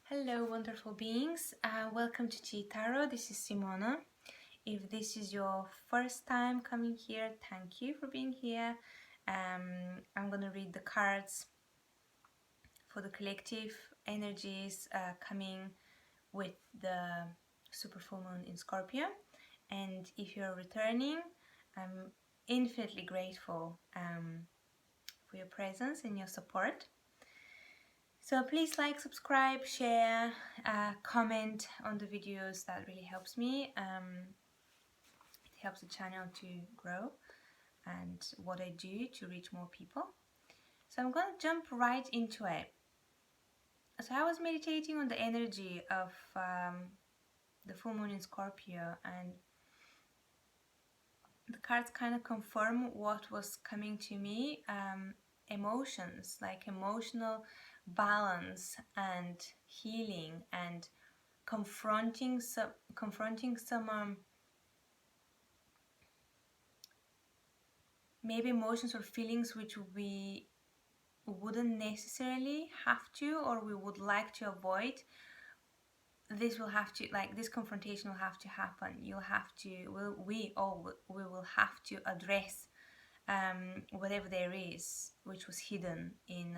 Hello, wonderful beings. Welcome to Chi Tarot. This is Simona. If this is your first time coming here, thank you for being here. I'm going to read the cards for the collective energies coming with the super full moon in Scorpio. And if you're returning, I'm infinitely grateful for your presence and your support. So please like, subscribe, share, comment on the videos. That really helps me. It helps the channel to grow and what I do to reach more people. So I'm going to jump right into it. So I was meditating on the energy of the full moon in Scorpio, and the cards kind of confirm what was coming to me. Emotions, like emotional balance and healing and confronting some maybe emotions or feelings which we wouldn't necessarily have to, or we would like to avoid. This will have to, like, this confrontation will have to happen. You'll have to, we will have to address whatever there is which was hidden in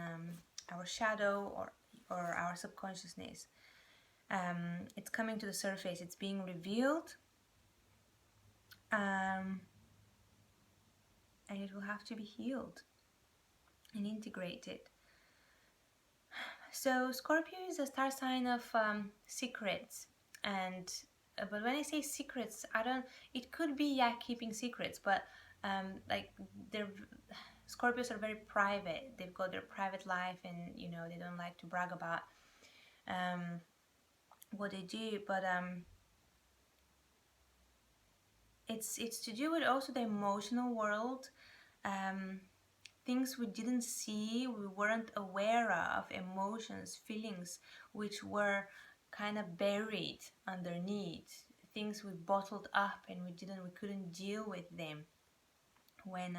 our shadow or our subconsciousness. It's coming to the surface, it's being revealed, and it will have to be healed and integrated. So Scorpio is a star sign of secrets, and but when I say secrets, it could be keeping secrets, but like Scorpios are very private. They've got their private life, and they don't like to brag about what they do, but it's to do with also the emotional world, things we didn't see, we weren't aware of, emotions, feelings which were kind of buried underneath, things we bottled up and we couldn't deal with them when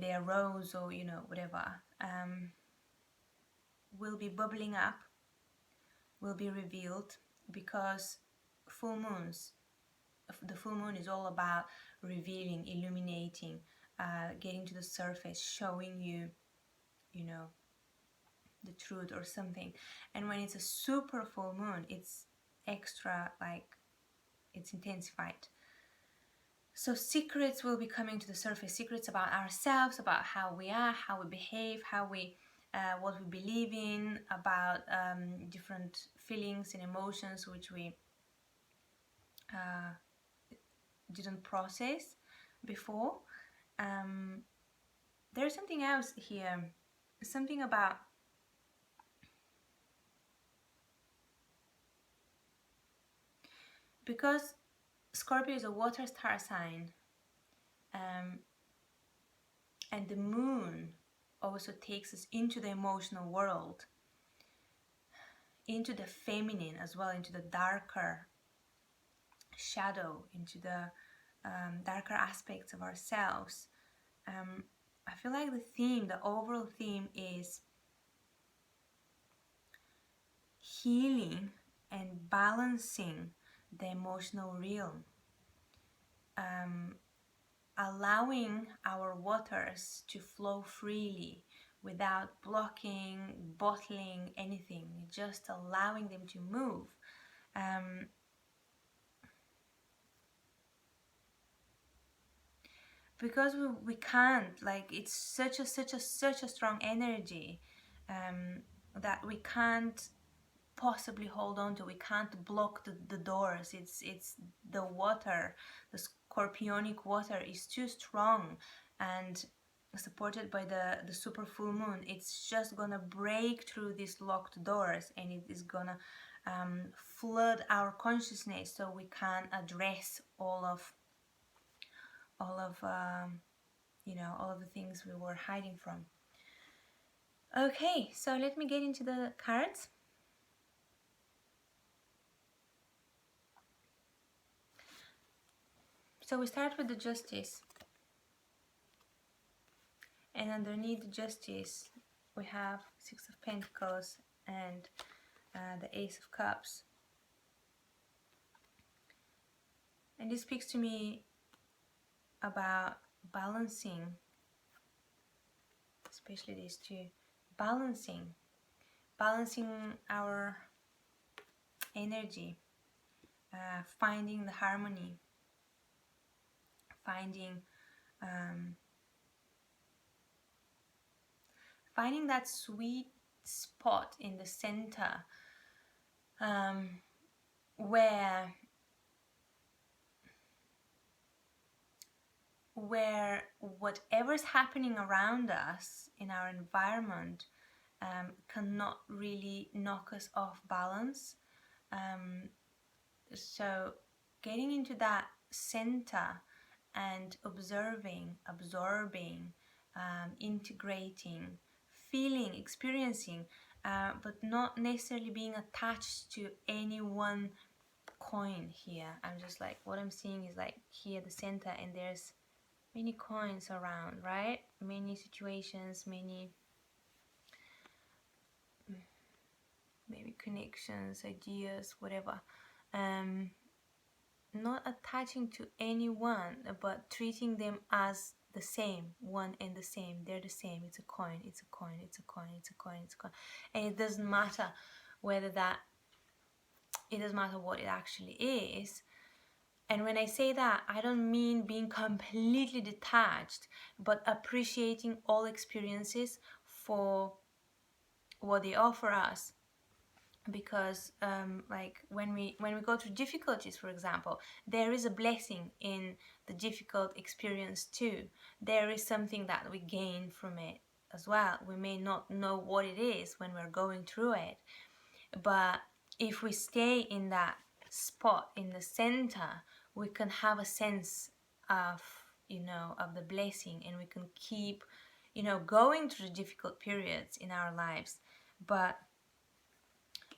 they arose, or whatever, will be bubbling up, will be revealed, because the full moon is all about revealing, illuminating, getting to the surface, showing you the truth or something. And when it's a super full moon, it's extra, like, it's intensified. So secrets will be coming to the surface, secrets about ourselves, about how we are, how we behave, what we believe in, about different feelings and emotions which we didn't process before. There's something else here, something about because Scorpio is a water star sign, and the moon also takes us into the emotional world, into the feminine as well, into the darker shadow, into the darker aspects of ourselves. I feel like the overall theme is healing and balancing the emotional realm, allowing our waters to flow freely without blocking, bottling anything, just allowing them to move. Because we can't, like, it's such a strong energy that we can't possibly hold on to. We can't block the doors. It's the water, the scorpionic water is too strong, and supported by the super full moon, it's just gonna break through these locked doors, and it is gonna flood our consciousness, so we can address all of the things we were hiding from. Okay, so let me get into the cards. So we start with the Justice, and underneath the Justice we have Six of Pentacles and the Ace of Cups. And this speaks to me about balancing, especially these two, balancing our energy, finding the harmony, finding finding that sweet spot in the center, where whatever's happening around us in our environment cannot really knock us off balance. So getting into that center and observing, absorbing, integrating, feeling, experiencing, but not necessarily being attached to any one coin here. I'm just like, what I'm seeing is like here the center, and there's many coins around, right? Many situations, many maybe connections, ideas, whatever. Not attaching to anyone, but treating them as the same, one and the same. They're the same. It's a coin, it's a coin, it's a coin, it's a coin, it's a coin. And it doesn't matter whether that, it doesn't matter what it actually is. And when I say that, I don't mean being completely detached, but appreciating all experiences for what they offer us. Because like when we go through difficulties, for example, there is a blessing in the difficult experience too. There is something that we gain from it as well. We may not know what it is when we're going through it, but if we stay in that spot in the center, we can have a sense of, you know, of the blessing, and we can keep, you know, going through the difficult periods in our lives, but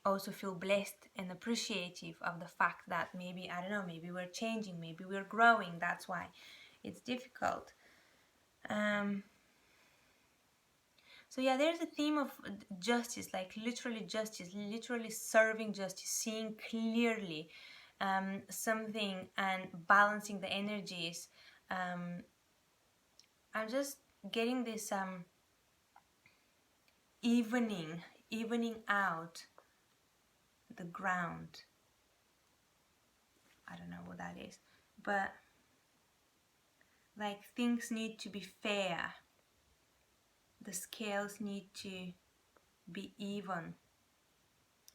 also feel blessed and appreciative of the fact that maybe, I don't know, maybe we're changing, maybe we're growing. That's why it's difficult. So yeah, there's a theme of justice, like literally justice, literally serving justice, seeing clearly something and balancing the energies. I'm just getting this evening out the ground. I don't know what that is, but like things need to be fair. The scales need to be even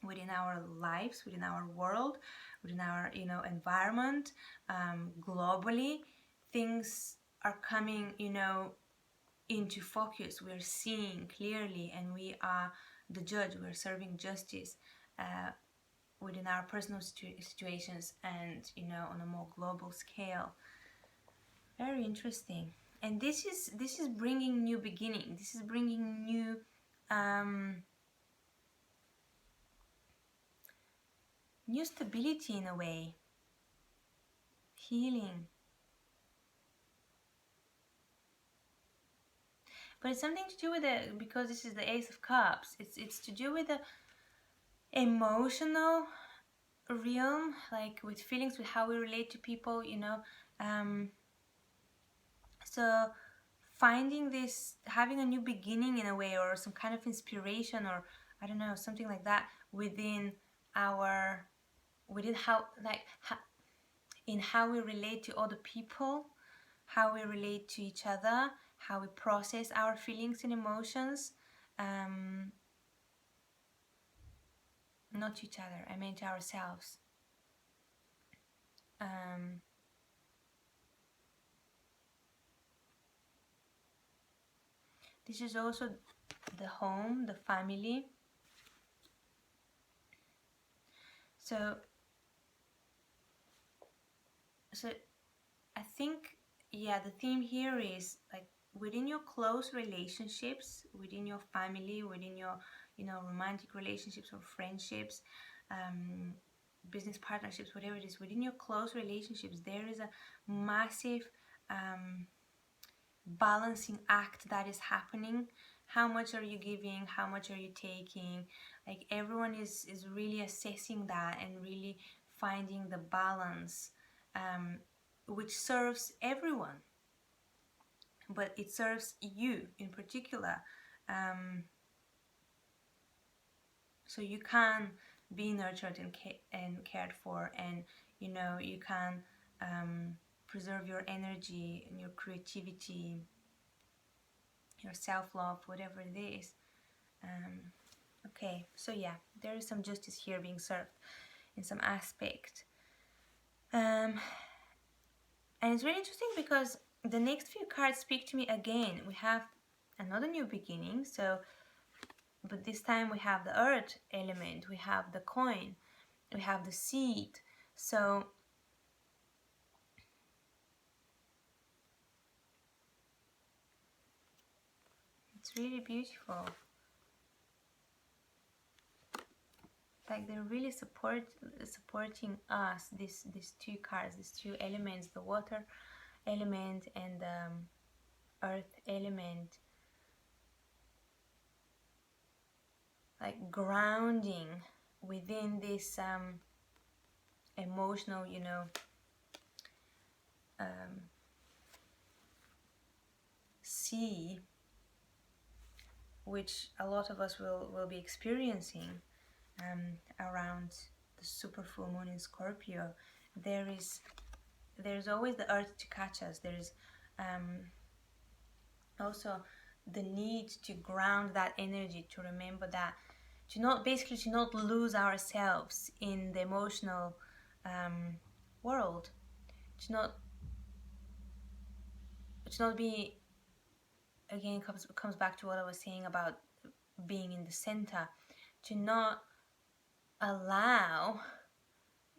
within our lives, within our world, within our, you know, environment, globally. Things are coming, you know, into focus. We're seeing clearly, and we are the judge. We're serving justice within our personal situations, and, you know, on a more global scale. Very interesting. And this is bringing new beginning. This is bringing new new stability in a way, healing. But it's something to do with the, because this is the Ace of Cups, it's to do with the emotional realm, like with feelings, with how we relate to people, you know. So finding this, having a new beginning in a way, or some kind of inspiration, or I don't know, something like that within our, within how, like in how we relate to other people, how we relate to each other, how we process our feelings and emotions. Not to each other, I mean to ourselves. This is also the home, the family. So I think, yeah, the theme here is like within your close relationships, within your family, within your, you know, romantic relationships or friendships, business partnerships, whatever it is, within your close relationships, there is a massive balancing act that is happening. how much are you giving, how much are you taking. Like everyone is really assessing that and really finding the balance, which serves everyone, but it serves you in particular. So you can be nurtured and cared for, and you can preserve your energy and your creativity, your self-love, whatever it is. Okay, so yeah, there is some justice here being served in some aspect. And it's really interesting because the next few cards speak to me again. We have another new beginning, but this time we have the earth element, we have the coin, we have the seed. So it's really beautiful. Like they're really supporting us, these two cards, these two elements, the water element and the earth element, like grounding within this emotional, sea, which a lot of us will be experiencing around the super full moon in Scorpio. There's always the earth to catch us. There's also the need to ground that energy, to remember that, to not lose ourselves in the emotional world, to not be, again, comes back to what I was saying about being in the center, to not allow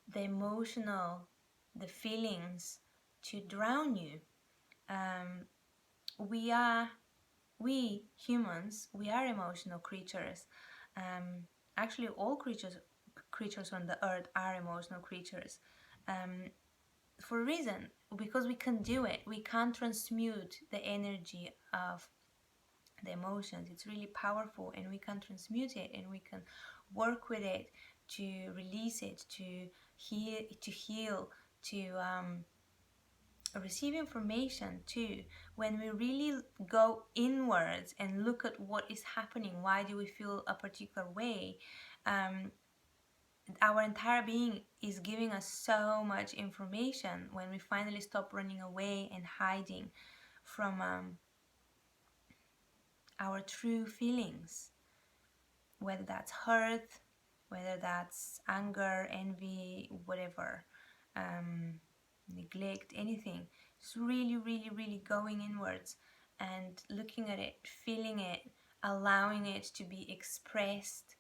the emotional, the feelings to drown you. We humans, we are emotional creatures. Actually, all creatures on the earth are emotional creatures, for a reason, because we can do it. We can transmute the energy of the emotions. It's really powerful, and we can transmute it, and we can work with it to release it, to heal, to receive information too. When we really go inwards and look at what is happening, why do we feel a particular way, our entire being is giving us so much information. When we finally stop running away and hiding from our true feelings, whether that's hurt, whether that's anger, envy, whatever, neglect, anything. Just really, really, really going inwards and looking at it, feeling it, allowing it to be expressed.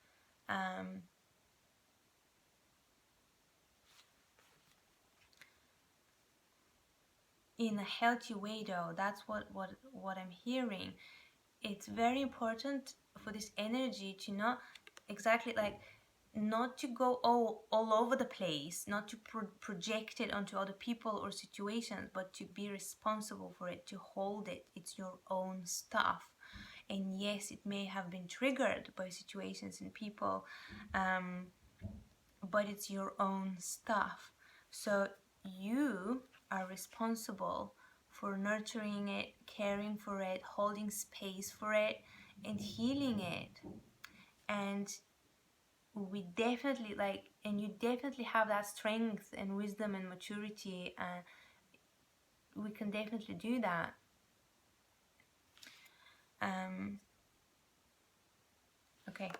In a healthy way, though. That's what I'm hearing. It's very important for this energy to not to go all over the place, not to project it onto other people or situations, but to be responsible for it, to hold it. It's your own stuff. And yes, it may have been triggered by situations and people, but it's your own stuff. So you are responsible for nurturing it, caring for it, holding space for it, and healing it. And we definitely and you definitely have that strength and wisdom and maturity, and we can definitely do that. Okay.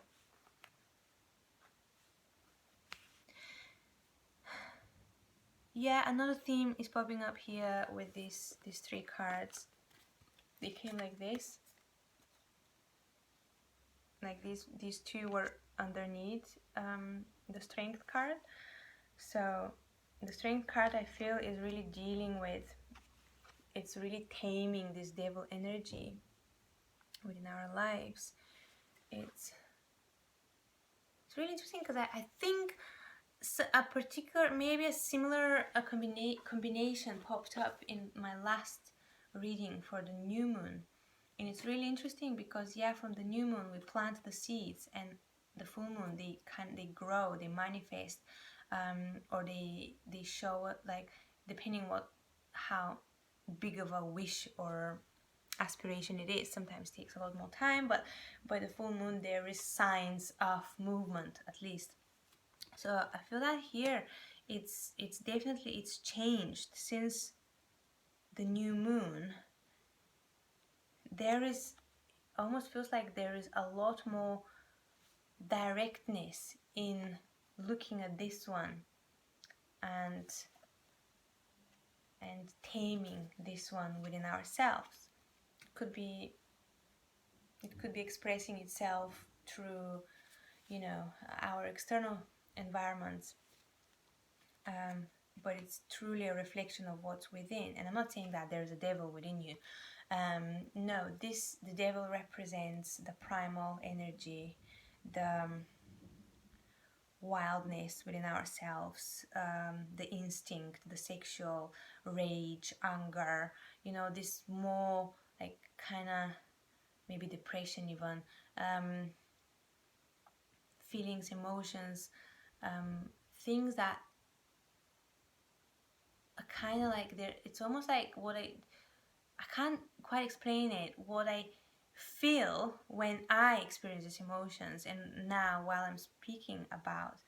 Yeah, another theme is popping up here with these three cards. They came like this. Like these two were underneath the strength card. So the strength card, I feel, is really dealing with, it's really taming this devil energy within our lives. It's really interesting because I think a particular, maybe a similar combination popped up in my last reading for the new moon And it's really interesting because, yeah, from the new moon we plant the seeds, and the full moon they grow, they manifest, or they show it, like, depending how big of a wish or aspiration it is. Sometimes takes a lot more time, but by the full moon there is signs of movement, at least. So I feel that here it's definitely, it's changed since the new moon. There is, almost feels like there is a lot more directness in looking at this one and taming this one within ourselves. It could be expressing itself through, you know, our external environments, but it's truly a reflection of what's within. And I'm not saying that there's a devil within you. No, the devil represents the primal energy, the wildness within ourselves, the instinct, the sexual rage, anger, you know, this more like kind of maybe depression even, feelings, emotions, things that are kind of like there. It's almost like what I can't quite explain it, what I feel when I experience these emotions. And now while I'm speaking about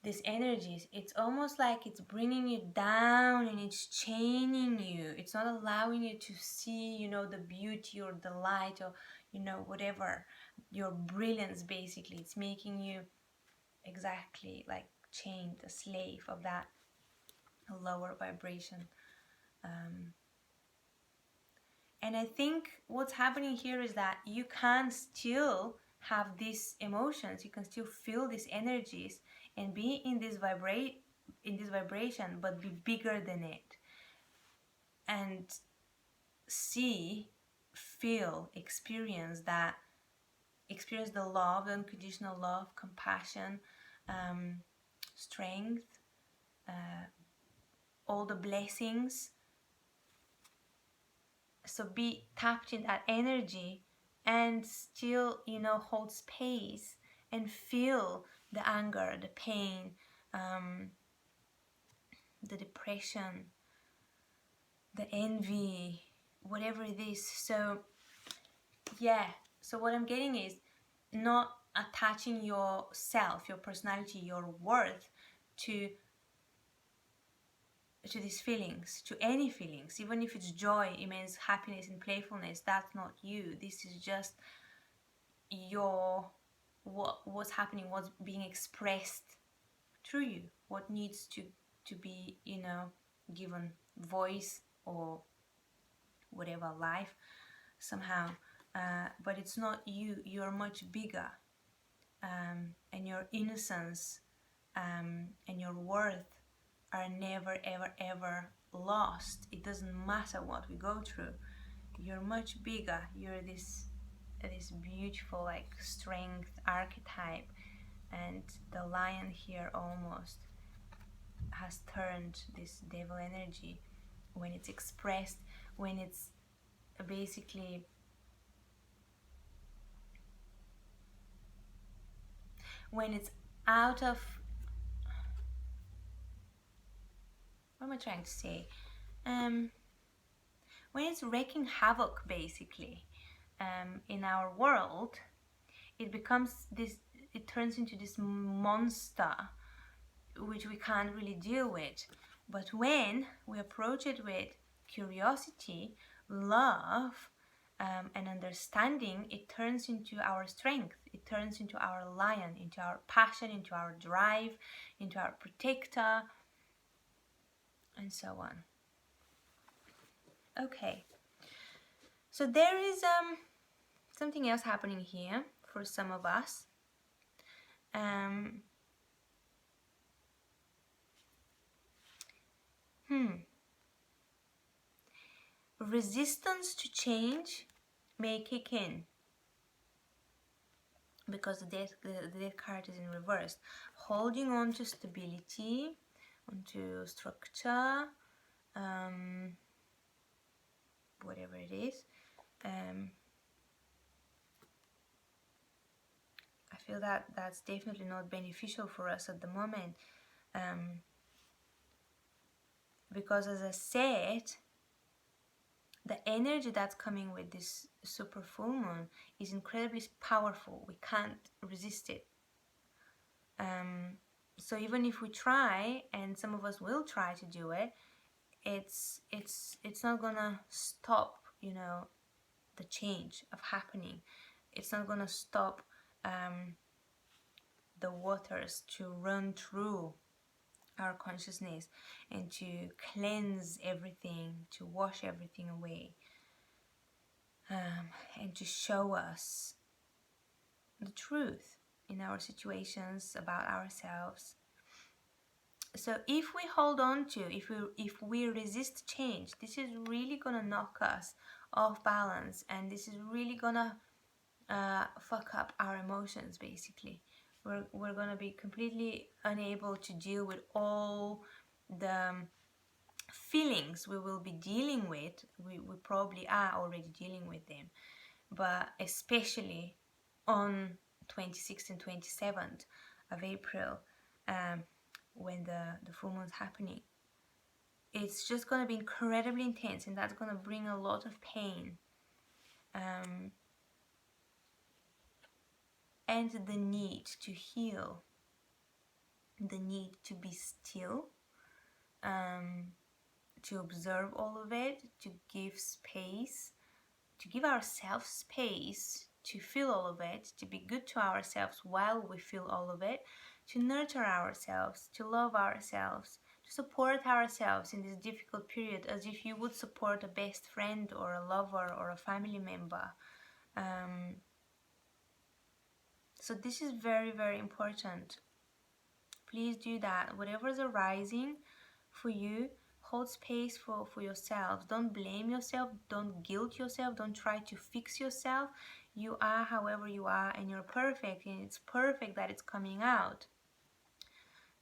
these energies, it's almost like it's bringing you down and it's chaining you. It's not allowing you to see, you know, the beauty or the light or, you know, whatever, your brilliance. Basically, it's making you exactly like chained, a slave of that lower vibration. And I think what's happening here is that you can still have these emotions, you can still feel these energies and be in this vibration, but be bigger than it. And see, feel, experience the love, the unconditional love, compassion, strength, all the blessings. So be tapped in that energy and still, you know, hold space and feel the anger, the pain, the depression, the envy, whatever it is. So yeah, so what I'm getting is not attaching yourself, your personality, your worth to these feelings, to any feelings, even if it's joy, immense happiness and playfulness. That's not you. This is just what's happening, what's being expressed through you, what needs to be, you know, given voice or whatever, life somehow. But it's not you. You're much bigger, and your innocence and your worth are never ever ever lost. It doesn't matter what we go through. You're much bigger. You're this beautiful, like, strength archetype. And the lion here almost has turned this devil energy when it's expressed, when it's basically out of, what am I trying to say, when it's wreaking havoc basically in our world. It turns into this monster which we can't really deal with. But when we approach it with curiosity, love, and understanding, it turns into our strength. It turns into our lion, into our passion, into our drive, into our protector, and so on. Okay, so there is something else happening here for some of us. Resistance to change may kick in because the death card is in reverse. Holding on to stability, onto structure, whatever it is, I feel that that's definitely not beneficial for us at the moment, because as I said, the energy that's coming with this super full moon is incredibly powerful. We can't resist it. So even if we try, and some of us will try to do it, it's not gonna stop, you know, the change of happening. It's not gonna stop the waters to run through our consciousness and to cleanse everything, to wash everything away, and to show us the truth in our situations about ourselves. So if we hold on to, if we resist change, this is really gonna knock us off balance, and this is really gonna fuck up our emotions. Basically, we're gonna be completely unable to deal with all the feelings we will be dealing with. We probably are already dealing with them, but especially on 26th and 27th of April, when the full moon's happening, it's just going to be incredibly intense, and that's going to bring a lot of pain, and the need to heal, the need to be still, to observe all of it, to give space, to give ourselves space to feel all of it, to be good to ourselves while we feel all of it, to nurture ourselves, to love ourselves, to support ourselves in this difficult period as if you would support a best friend or a lover or a family member. So this is very, very important. Please do that. Whatever is arising for you, hold space for yourself. Don't blame yourself. Don't guilt yourself. Don't try to fix yourself. You are however you are, and you're perfect, and it's perfect that it's coming out.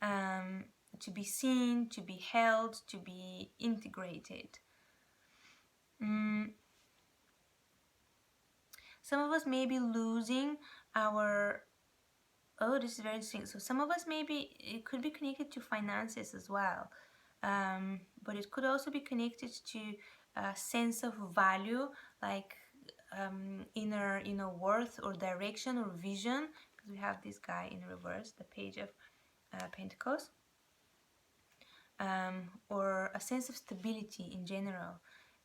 To be seen, to be held, to be integrated. Some of us may be losing our... Oh, this is very interesting. So some of us, maybe it could be connected to finances as well. But it could also be connected to a sense of value, like inner worth or direction or vision, because we have this guy in reverse, the Page of Pentacles, or a sense of stability in general.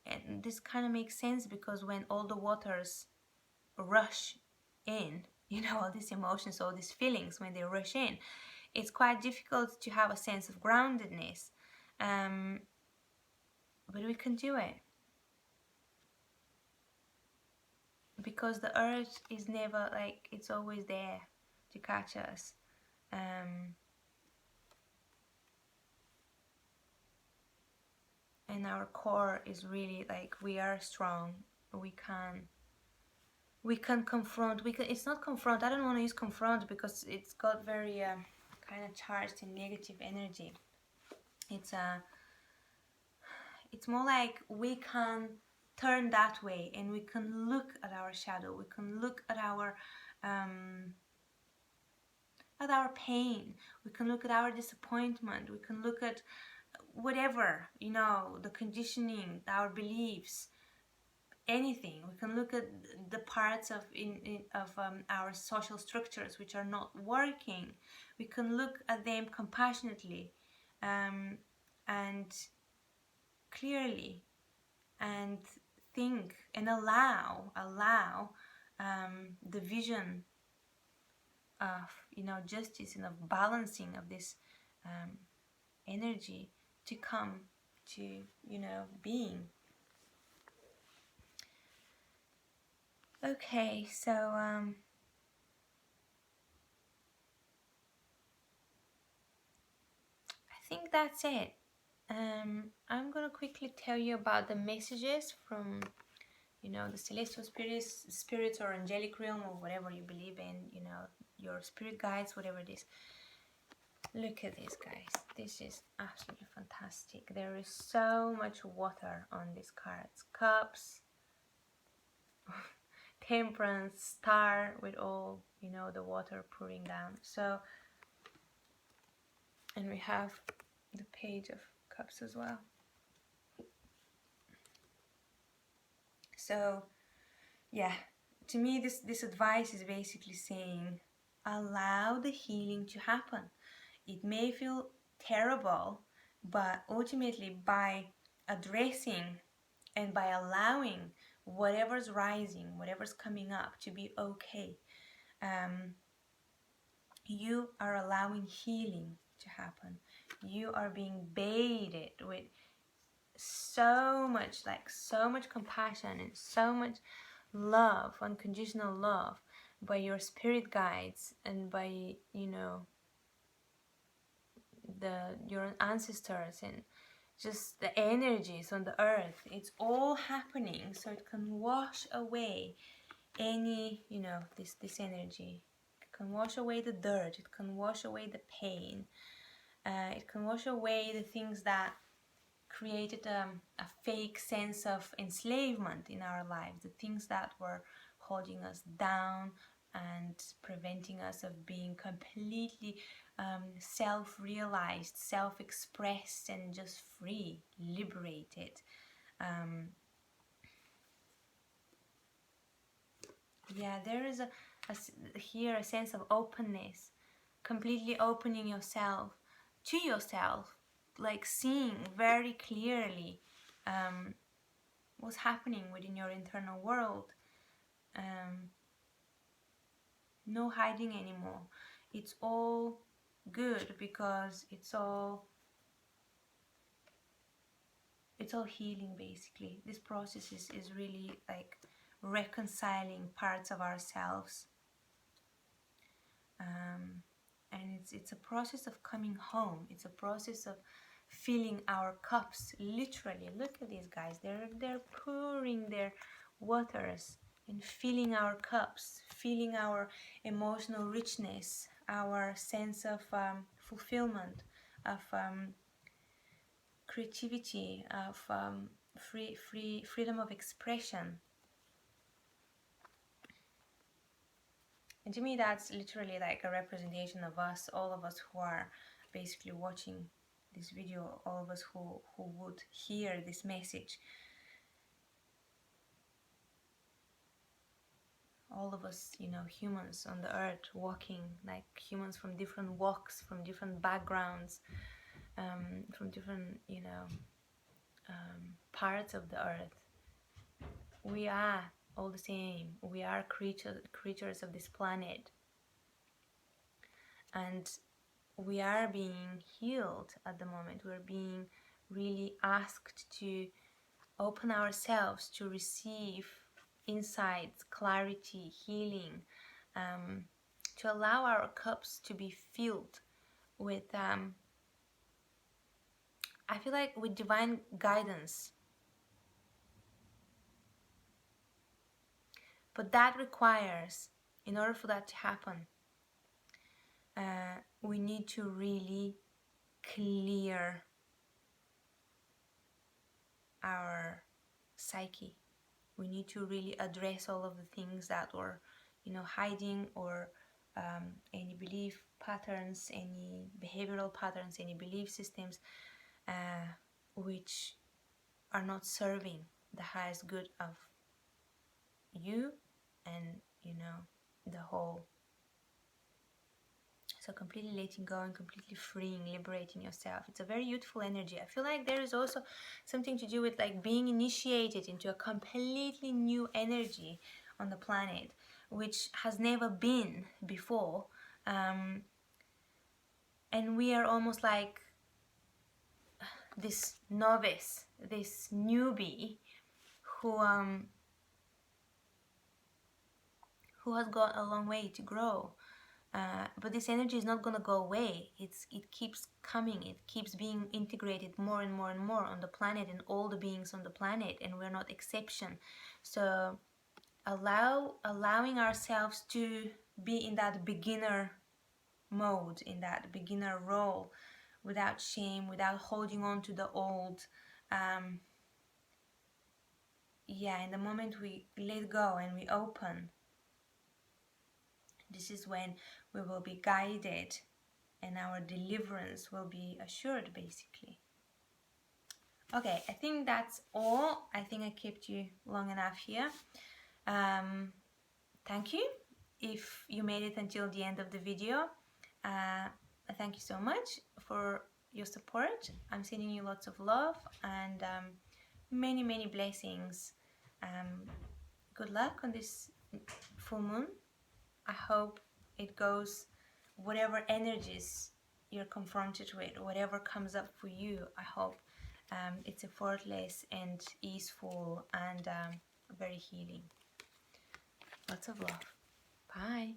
And this kind of makes sense because when all the waters rush in, all these emotions, all these feelings, when they rush in, it's quite difficult to have a sense of groundedness. But we can do it, because the earth is never, like, it's always there to catch us. And our core is really, like, we are strong. We can confront. It's not confront. I don't want to use confront because it's got very kind of charged in negative energy. It's more like we can turn that way, and we can look at our shadow. We can look at our pain. We can look at our disappointment. We can look at whatever, the conditioning, our beliefs, anything. We can look at the parts of our social structures which are not working. We can look at them compassionately, and clearly, and think and allow the vision of justice and of balancing of this energy to come to being. Okay, so I think that's it. I'm gonna quickly tell you about the messages from the celestial spirits or angelic realm, or whatever you believe in, your spirit guides, whatever it is. Look at this, guys. This is absolutely fantastic. There is so much water on these cards. Cups, temperance star with all, you know, the water pouring down. So, and we have the Page of Cups as well. So yeah, to me this advice is basically saying allow the healing to happen. It may feel terrible, but ultimately by addressing and by allowing whatever's rising, whatever's coming up to be okay, you are allowing healing to happen. You are being bathed with so much, like so much compassion and so much love, unconditional love, by your spirit guides and by, you know, your ancestors and just the energies on the earth. It's all happening so it can wash away any, you know, this energy. It can wash away the dirt, it can wash away the pain, it can wash away the things that created a fake sense of enslavement in our lives, the things that were holding us down and preventing us of being completely self-realized, self-expressed, and just free, liberated. Yeah, there is here a sense of openness, completely opening yourself to yourself, like seeing very clearly what's happening within your internal world. No hiding anymore. It's all good because it's all healing. Basically, this process is really like reconciling parts of ourselves, and it's a process of coming home. It's a process of filling our cups. Literally, look at these guys. They're pouring their waters and filling our cups, filling our emotional richness, our sense of fulfillment, of creativity, of freedom of expression. And to me, that's literally like a representation of us, all of us who are basically watching this video, all of us who would hear this message. All of us, you know, humans on the earth, walking like humans from different walks, from different backgrounds, from different, you know, parts of the earth. We are all the same. We are creatures of this planet, and we are being healed at the moment. We're being really asked to open ourselves to receive insights, clarity, healing, to allow our cups to be filled with, I feel like, with divine guidance. But that requires, in order for that to happen, we need to really clear our psyche. We need to really address all of the things that were, you know, hiding, or any belief patterns, any behavioral patterns, any belief systems which are not serving the highest good of you and, you know, the whole. So completely letting go and completely freeing, liberating yourself. It's a very youthful energy. I feel like there is also something to do with like being initiated into a completely new energy on the planet, which has never been before. And we are almost like this novice, this newbie who has got a long way to grow. But this energy is not going to go away. It keeps coming. It keeps being integrated more and more and more on the planet and all the beings on the planet, and we're not exception. So allowing ourselves to be in that beginner mode, in that beginner role, without shame, without holding on to the old, yeah, in the moment we let go and we open, this is when we will be guided and our deliverance will be assured, basically. Okay, I think that's all. I think I kept you long enough here. Thank you. If you made it until the end of the video, thank you so much for your support. I'm sending you lots of love and many, many blessings. Good luck on this full moon. I hope it goes, whatever energies you're confronted with, whatever comes up for you, I hope it's effortless and easeful and very healing. Lots of love. Bye.